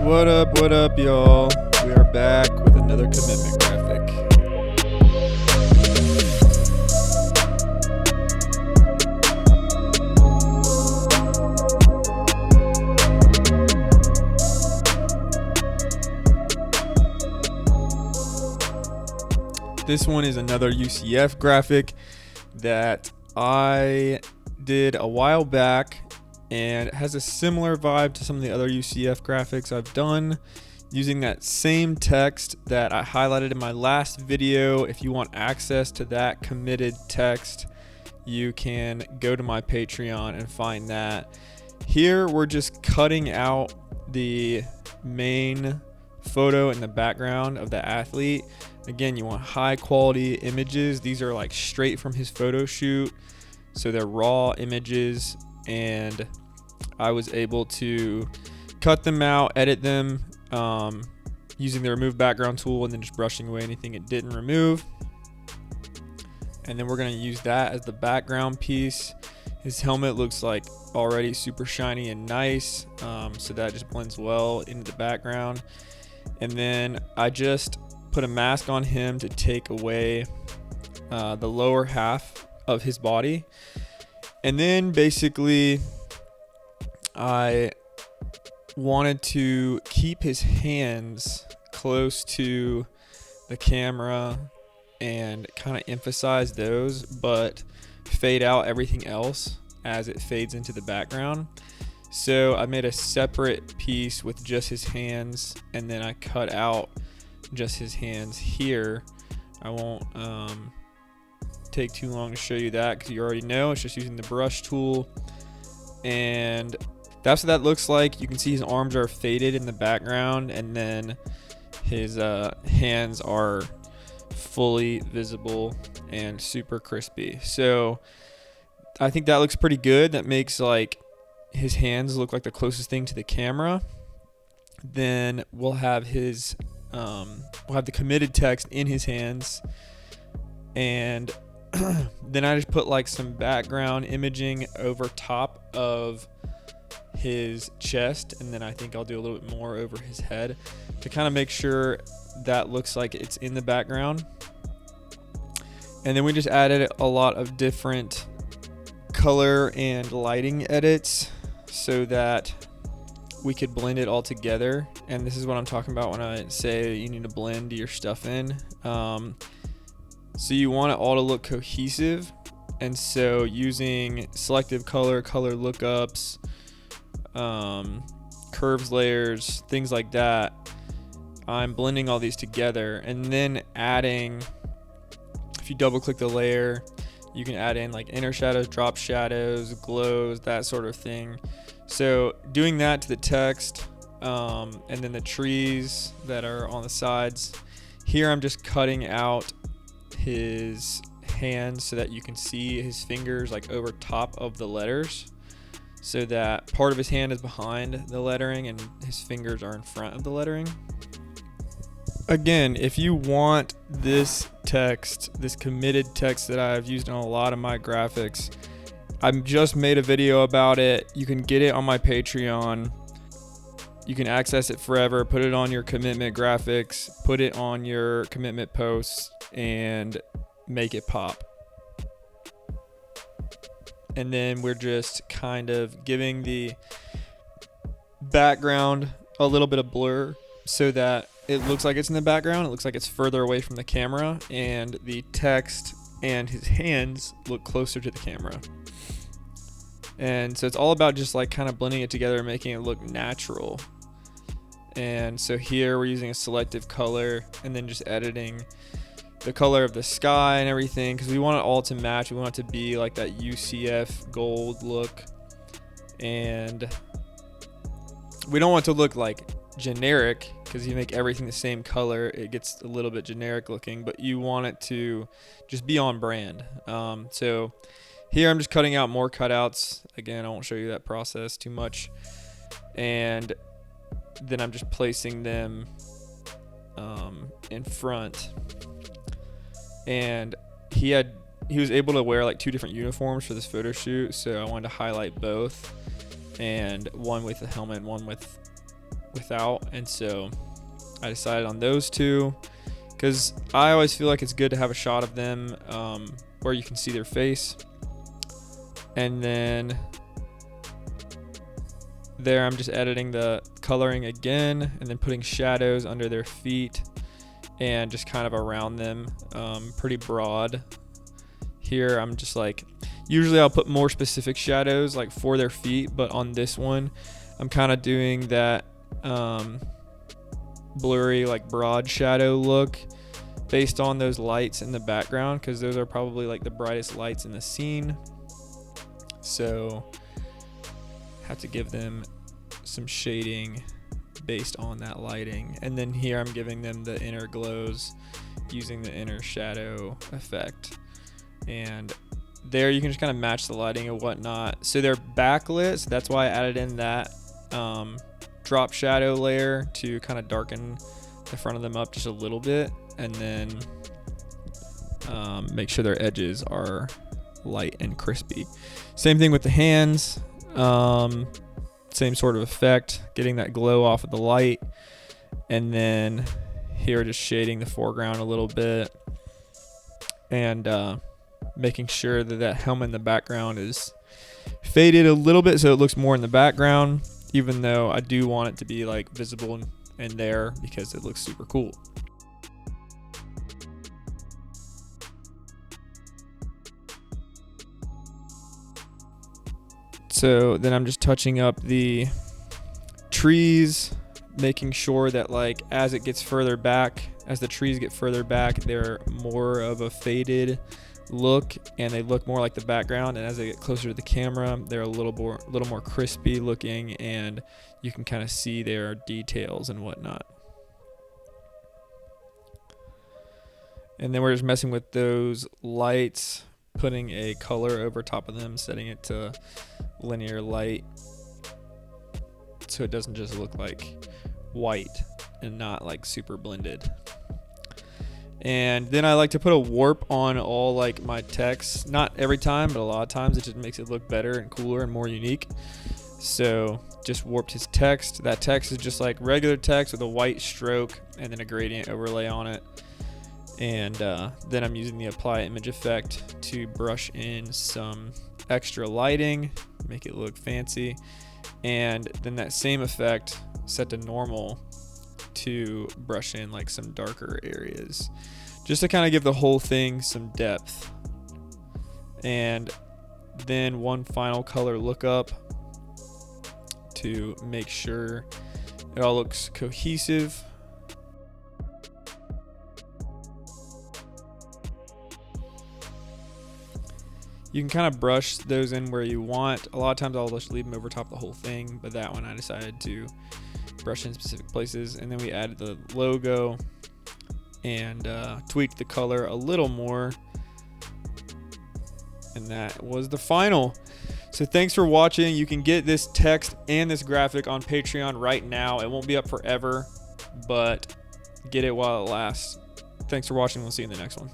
What up, y'all? We are back with another commitment graphic. This one is another UCF graphic that I did a while back, and it has a similar vibe to some of the other UCF graphics I've done, using that same text that I highlighted in my last video. If you want access to that committed text, you can go to my Patreon and find that. Here we're just cutting out the main photo in the background of the athlete. Again, you want high quality images. These are like straight from his photo shoot, so they're raw images, and I was able to cut them out, edit them using the remove background tool, and then just brushing away anything it didn't remove. And then we're going to use that as the background piece. His helmet looks like already super shiny and nice, so that just blends well into the background. And then I just put a mask on him to take away the lower half of his body. And then basically I wanted to keep his hands close to the camera and kind of emphasize those, but fade out everything else as it fades into the background. So I made a separate piece with just his hands, and then I cut out just his hands here. I won't take too long to show you that because you already know. It's just using the brush tool, and that's what that looks like. You can see his arms are faded in the background, and then his hands are fully visible and super crispy. So I think that looks pretty good. That makes like his hands look like the closest thing to the camera. Then we'll have his we'll have the committed text in his hands, and then I just put like some background imaging over top of his chest, and then I think I'll do a little bit more over his head to kind of make sure that looks like it's in the background. And then we just added a lot of different color and lighting edits so that we could blend it all together. And this is what I'm talking about when I say you need to blend your stuff in. So you want it all to look cohesive, and so using selective color lookups, curves layers, things like that, I'm blending all these together, and then adding, if you double click the layer, you can add in like inner shadows, drop shadows, glows, that sort of thing. So doing that to the text, and then the trees that are on the sides. Here I'm just cutting out his hands so that you can see his fingers like over top of the letters, so that part of his hand is behind the lettering and his fingers are in front of the lettering. Again, if you want this text, this committed text that I've used in a lot of my graphics, I've just made a video about it. You can get it on my Patreon. You can access it forever, put it on your commitment graphics, put it on your commitment posts, and make it pop. And then we're just kind of giving the background a little bit of blur so that it looks like it's in the background. It looks like it's further away from the camera, and the text and his hands look closer to the camera. And so it's all about just like kind of blending it together and making it look natural. And so here we're using a selective color and then just editing the color of the sky and everything, because we want it all to match. We want it to be like that UCF gold look, and we don't want it to look like generic, because you make everything the same color, it gets a little bit generic looking, but you want it to just be on brand. So here I'm just cutting out more cutouts. Again, I won't show you that process too much. And then I'm just placing them in front. And he was able to wear like two different uniforms for this photo shoot, so I wanted to highlight both, and one with the helmet, one with without. And so I decided on those two because I always feel like it's good to have a shot of them where you can see their face. And then there I'm just editing the coloring again and then putting shadows under their feet and just kind of around them, pretty broad. Here I'm just like, usually I'll put more specific shadows like for their feet, but on this one I'm kind of doing that blurry, like broad shadow look based on those lights in the background, because those are probably like the brightest lights in the scene. So have to give them some shading based on that lighting. And then here I'm giving them the inner glows using the inner shadow effect. And there you can just kind of match the lighting and whatnot. So they're backlit, so that's why I added in that drop shadow layer to kind of darken the front of them up just a little bit, and then make sure their edges are light and crispy. Same thing with the hands, same sort of effect, getting that glow off of the light, and then here just shading the foreground a little bit, and making sure that that helmet in the background is faded a little bit so it looks more in the background, even though I do want it to be like visible in there because it looks super cool. So then I'm just touching up the trees, making sure that like as it gets further back, as the trees get further back, they're more of a faded look and they look more like the background, and as they get closer to the camera they're a little more crispy looking, and you can kind of see their details and whatnot. And then we're just messing with those lights, putting a color over top of them, setting it to linear light so it doesn't just look like white and not like super blended. And then I like to put a warp on all like my text, not every time, but a lot of times it just makes it look better and cooler and more unique. So just warped his text. That text is just like regular text with a white stroke and then a gradient overlay on it. And then I'm using the apply image effect to brush in some extra lighting, make it look fancy. And then that same effect set to normal to brush in like some darker areas, just to kind of give the whole thing some depth. And then one final color lookup to make sure it all looks cohesive. You can kind of brush those in where you want. A lot of times I'll just leave them over top of the whole thing, but that one I decided to brush in specific places. And then we added the logo and tweaked the color a little more. And that was the final. So thanks for watching. You can get this text and this graphic on Patreon right now. It won't be up forever, but get it while it lasts. Thanks for watching. We'll see you in the next one.